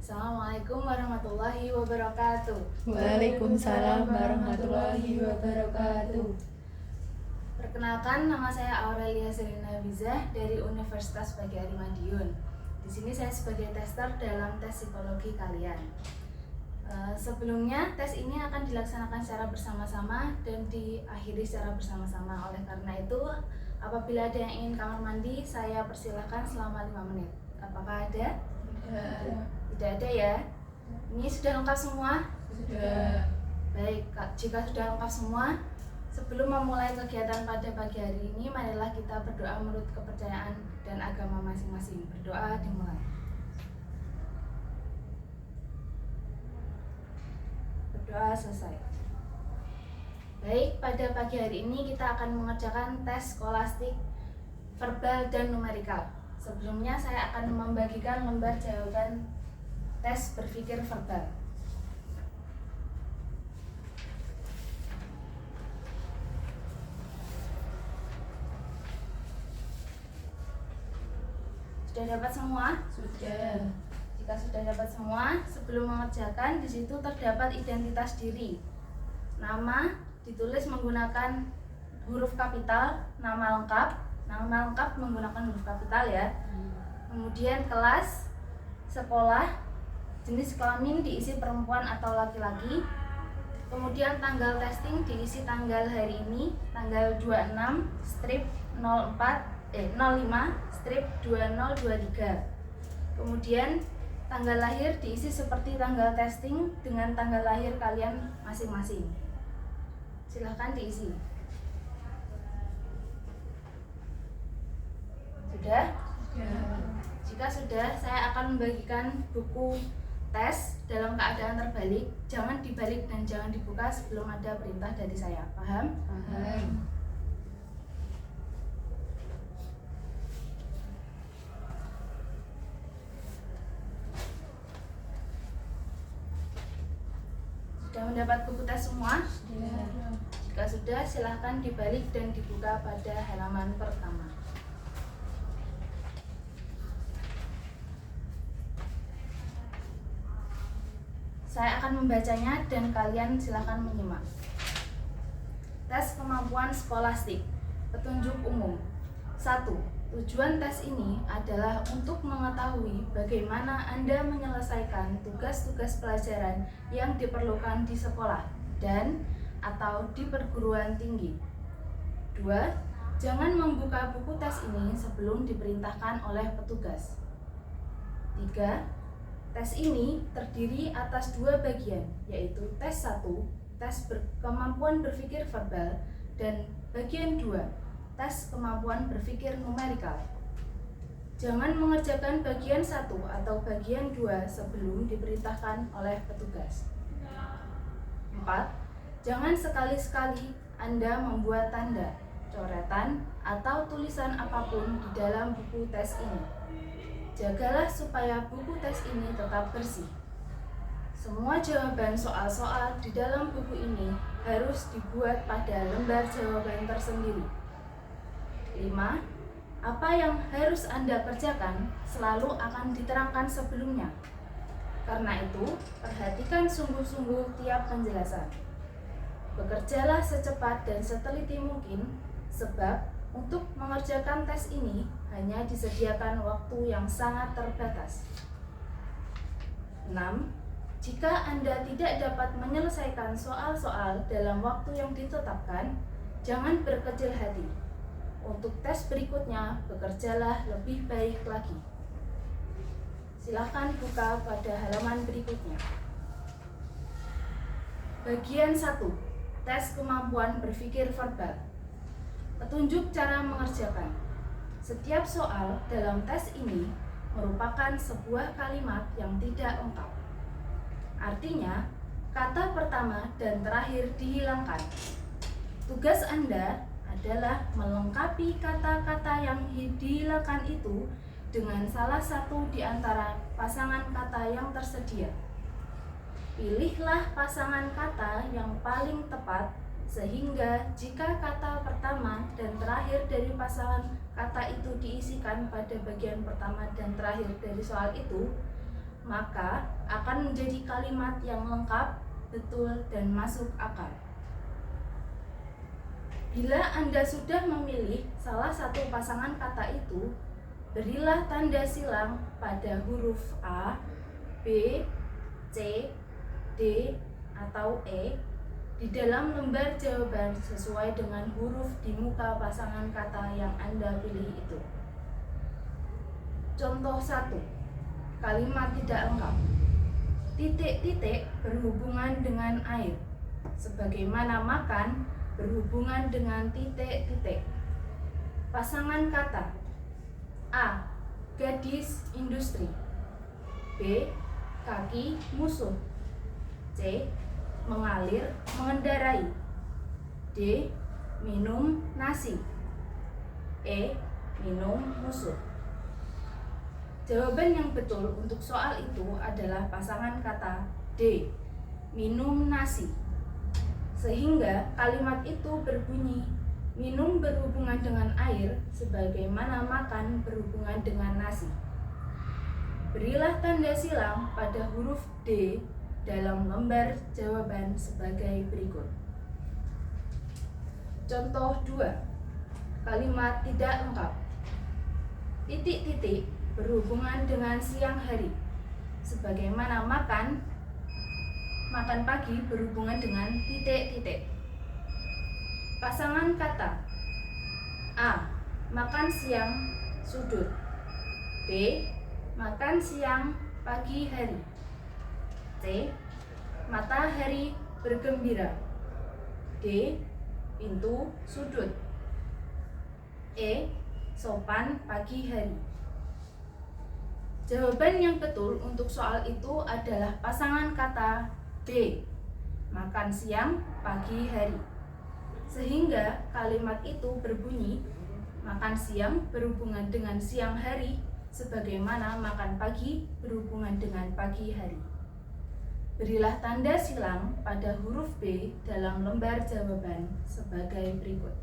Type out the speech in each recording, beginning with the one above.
Assalamualaikum warahmatullahi wabarakatuh. Waalaikumsalam warahmatullahi wabarakatuh. Perkenalkan, nama saya Aurelia Serina Bizah dari Universitas Baghdadi Madiun. Di sini saya sebagai tester dalam tes psikologi kalian. Sebelumnya tes ini akan dilaksanakan secara bersama-sama dan diakhiri secara bersama-sama. Oleh karena itu, apabila ada yang ingin kamar mandi, saya persilahkan selama 5 menit. Apakah ada? Tidak ada ya. Ini sudah lengkap semua? Sudah. Baik, jika sudah lengkap semua, sebelum memulai kegiatan pada pagi hari ini, marilah kita berdoa menurut kepercayaan dan agama masing-masing. Berdoa dimulai. Berdoa selesai. Baik, pada pagi hari ini kita akan mengerjakan tes skolastik verbal dan numerikal. Sebelumnya saya akan membagikan lembar jawaban tes berpikir verbal. Sudah dapat semua? Sudah. Jika sudah dapat semua, sebelum mengerjakan di situ terdapat identitas diri. Nama ditulis menggunakan huruf kapital, nama lengkap menggunakan huruf kapital ya. Kemudian kelas, sekolah, jenis kelamin diisi perempuan atau laki-laki. Kemudian tanggal testing diisi tanggal hari ini, tanggal 26/05/2023. Kemudian tanggal lahir diisi seperti tanggal testing dengan tanggal lahir kalian masing-masing. Silahkan diisi. Sudah? Jika sudah, saya akan membagikan buku tes dalam keadaan terbalik. Jangan dibalik dan jangan dibuka sebelum ada perintah dari saya. Paham? Paham. Sudah mendapat buku tes semua? Sudah. Jika sudah, silahkan dibalik dan dibuka pada halaman pertama. Saya akan membacanya dan kalian silahkan menyimak. Tes kemampuan skolastik. Petunjuk umum. 1. Tujuan tes ini adalah untuk mengetahui bagaimana Anda menyelesaikan tugas-tugas pelajaran yang diperlukan di sekolah dan atau di perguruan tinggi. 2. Jangan membuka buku tes ini sebelum diperintahkan oleh petugas. 3. Tes ini terdiri atas 2 bagian, yaitu tes 1, tes kemampuan berpikir verbal, dan bagian 2, tes kemampuan berpikir numerikal. Jangan mengerjakan bagian 1 atau bagian 2 sebelum diperintahkan oleh petugas. 4. Jangan sekali-sekali Anda membuat tanda, coretan, atau tulisan apapun di dalam buku tes ini. Jagalah supaya buku tes ini tetap bersih. Semua jawaban soal-soal di dalam buku ini harus dibuat pada lembar jawaban tersendiri. 5. Apa yang harus Anda kerjakan selalu akan diterangkan sebelumnya. Karena itu, perhatikan sungguh-sungguh tiap penjelasan. Bekerjalah secepat dan seteliti mungkin, sebab untuk mengerjakan tes ini hanya disediakan waktu yang sangat terbatas. 6. Jika Anda tidak dapat menyelesaikan soal-soal dalam waktu yang ditetapkan, jangan berkecil hati. Untuk tes berikutnya, bekerjalah lebih baik lagi. Silakan buka pada halaman berikutnya. Bagian 1. Tes kemampuan berpikir verbal. Petunjuk cara mengerjakan. Setiap soal dalam tes ini merupakan sebuah kalimat yang tidak lengkap. Artinya, kata pertama dan terakhir dihilangkan. Tugas Anda adalah melengkapi kata-kata yang dihilangkan itu dengan salah satu di antara pasangan kata yang tersedia. Pilihlah pasangan kata yang paling tepat sehingga jika kata pertama dan terakhir dari pasangan kata itu diisikan pada bagian pertama dan terakhir dari soal itu, maka akan menjadi kalimat yang lengkap, betul, dan masuk akal. Bila Anda sudah memilih salah satu pasangan kata itu, berilah tanda silang pada huruf A, B, C, D, atau E di dalam lembar jawaban sesuai dengan huruf di muka pasangan kata yang Anda pilih itu. Contoh 1. Kalimat tidak lengkap. Titik-titik berhubungan dengan air, sebagaimana makan berhubungan dengan titik-titik. Pasangan kata: A. Gadis industri. B. Kaki musuh. C. Mengalir mengendarai. D. Minum nasi. E. Minum musuh. Jawaban yang betul untuk soal itu adalah pasangan kata D. Minum nasi. Sehingga kalimat itu berbunyi: minum berhubungan dengan air, sebagaimana makan berhubungan dengan nasi. Berilah tanda silang pada huruf D dalam lembar jawaban sebagai berikut. Contoh 2. Kalimat tidak lengkap. Titik-titik berhubungan dengan siang hari, sebagaimana makan pagi berhubungan dengan titik-titik. Pasangan kata: A. Makan siang sudut. B. Makan siang pagi hari. C. Matahari bergembira. D. Pintu sudut. E. Sopan pagi hari. Jawaban yang betul untuk soal itu adalah pasangan kata B. Makan siang pagi hari. Sehingga kalimat itu berbunyi: makan siang berhubungan dengan siang hari, sebagaimana makan pagi berhubungan dengan pagi hari. Berilah tanda silang pada huruf B dalam lembar jawaban sebagai berikut.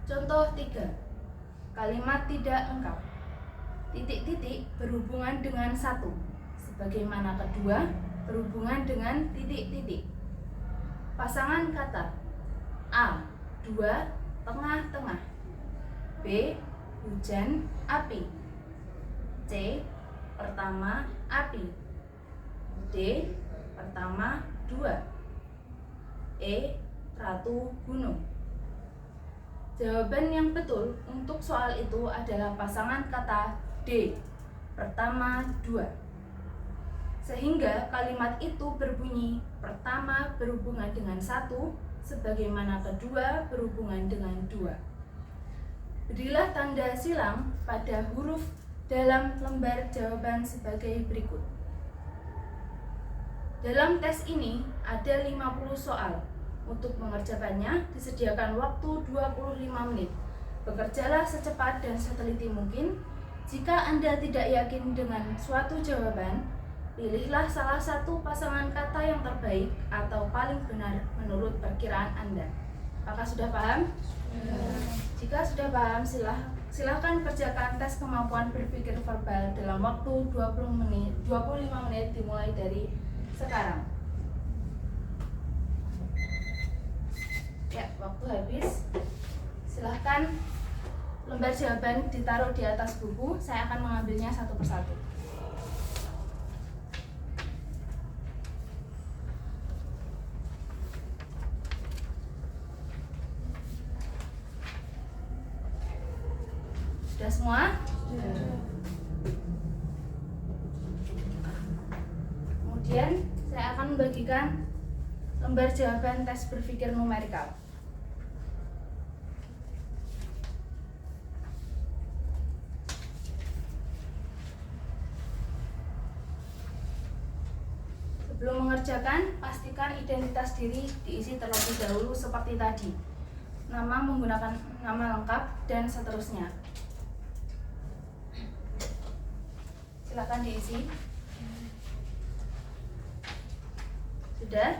Contoh 3. Kalimat tidak lengkap. Titik-titik berhubungan dengan 1, sebagaimana kedua berhubungan dengan titik-titik. Pasangan kata: A. 2 tengah-tengah. B. Hujan api. C. Pertama api. D. Pertama 2. E. Ratu gunung. Jawaban yang betul untuk soal itu adalah pasangan kata D. Pertama 2. Sehingga kalimat itu berbunyi: pertama berhubungan dengan 1, sebagaimana kedua berhubungan dengan 2. Berilah tanda silang pada huruf dalam lembar jawaban sebagai berikut. Dalam tes ini ada 50 soal. Untuk mengerjakannya disediakan waktu 25 menit. Bekerjalah secepat dan seteliti mungkin. Jika Anda tidak yakin dengan suatu jawaban, pilihlah salah satu pasangan kata yang terbaik atau paling benar menurut perkiraan Anda. Apakah sudah paham? Jika sudah paham, silakan kerjakan tes kemampuan berpikir verbal dalam waktu 25 menit dimulai dari sekarang. Ya, waktu habis. Silahkan lembar jawaban ditaruh di atas buku. Saya akan mengambilnya satu persatu. Sudah semua? Kemudian saya akan membagikan lembar jawaban tes berpikir numerikal. Sebelum mengerjakan, pastikan identitas diri diisi terlebih dahulu seperti tadi. Nama menggunakan nama lengkap dan seterusnya. Silakan diisi. Sudah?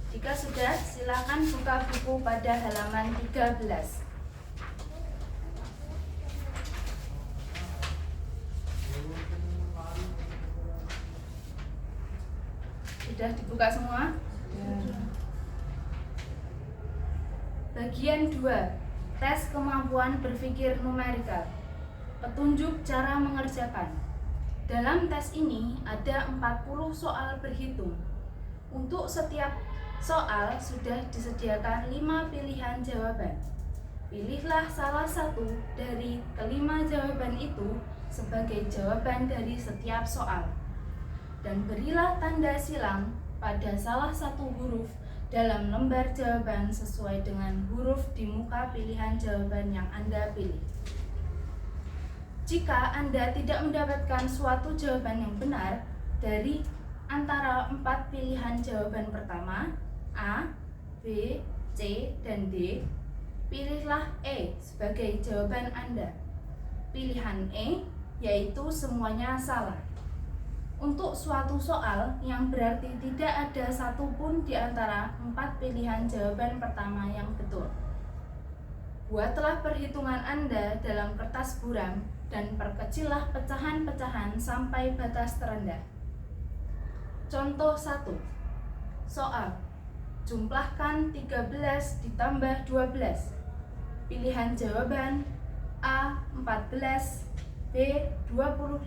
Jika sudah, silakan buka buku pada halaman 13. Sudah dibuka semua? Bagian 2. Tes kemampuan berpikir numerikal. Petunjuk cara mengerjakan. Dalam tes ini ada 40 soal berhitung. Untuk setiap soal sudah disediakan 5 pilihan jawaban. Pilihlah salah satu dari kelima jawaban itu sebagai jawaban dari setiap soal. Dan berilah tanda silang pada salah satu huruf dalam lembar jawaban sesuai dengan huruf di muka pilihan jawaban yang Anda pilih. Jika Anda tidak mendapatkan suatu jawaban yang benar dari antara 4 pilihan jawaban pertama, A, B, C, dan D, pilihlah E sebagai jawaban Anda. Pilihan E yaitu semuanya salah. Untuk suatu soal yang berarti tidak ada satupun di antara 4 pilihan jawaban pertama yang betul. Buatlah perhitungan Anda dalam kertas buram dan perkecillah pecahan-pecahan sampai batas terendah. Contoh 1. Soal. Jumlahkan 13 ditambah 12. Pilihan jawaban A 14, B 25,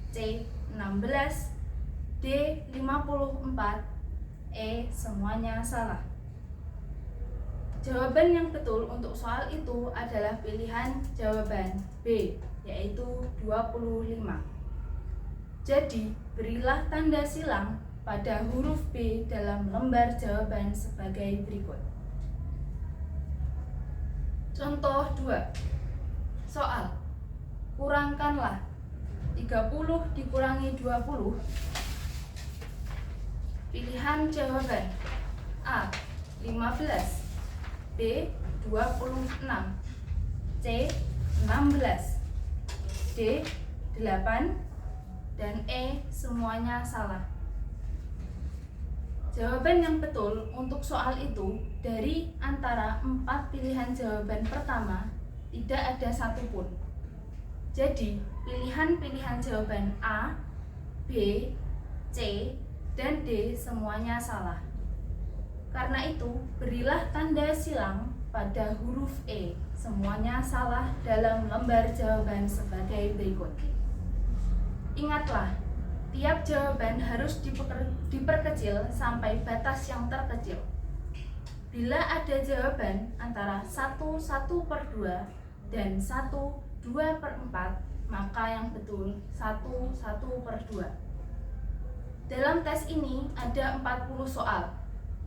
C 16, D 54, E semuanya salah. Jawaban yang betul untuk soal itu adalah pilihan jawaban B, yaitu 25. Jadi, berilah tanda silang pada huruf B dalam lembar jawaban sebagai berikut. Contoh 2. Soal. Kurangkanlah 30 dikurangi 20. Pilihan jawaban A 15, B 26, C 16, D 8, dan E semuanya salah. Jawaban yang betul untuk soal itu dari antara 4 pilihan jawaban pertama tidak ada satupun. Jadi, pilihan-pilihan jawaban A, B, C, dan D semuanya salah. Karena itu, berilah tanda silang pada huruf E, semuanya salah dalam lembar jawaban sebagai berikut. Ingatlah, tiap jawaban harus diperkecil sampai batas yang terkecil. Bila ada jawaban antara 1/1/2 dan 1/2/4, maka yang betul 1/1/2. Dalam tes ini ada 40 soal.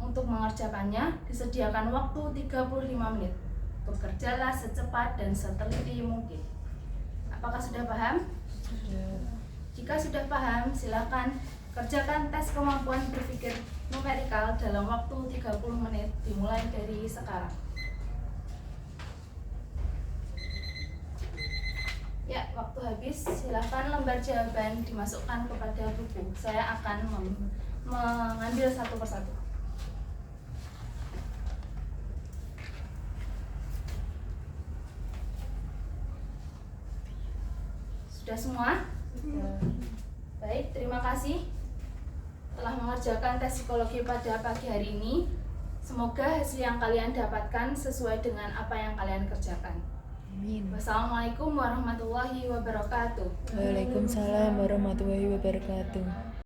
Untuk mengerjakannya disediakan waktu 35 menit. Bekerjalah secepat dan seteliti mungkin. Apakah sudah paham? Sudah. Jika sudah paham, silakan kerjakan tes kemampuan berpikir numerikal dalam waktu 30 menit dimulai dari sekarang. Ya, waktu habis. Silakan lembar jawaban dimasukkan kepada buku. Saya akan mengambil satu persatu. Sudah semua? Baik, terima kasih telah mengerjakan tes psikologi pada pagi hari ini. Semoga hasil yang kalian dapatkan sesuai dengan apa yang kalian kerjakan. Amin. Wassalamualaikum warahmatullahi wabarakatuh. Waalaikumsalam warahmatullahi wabarakatuh.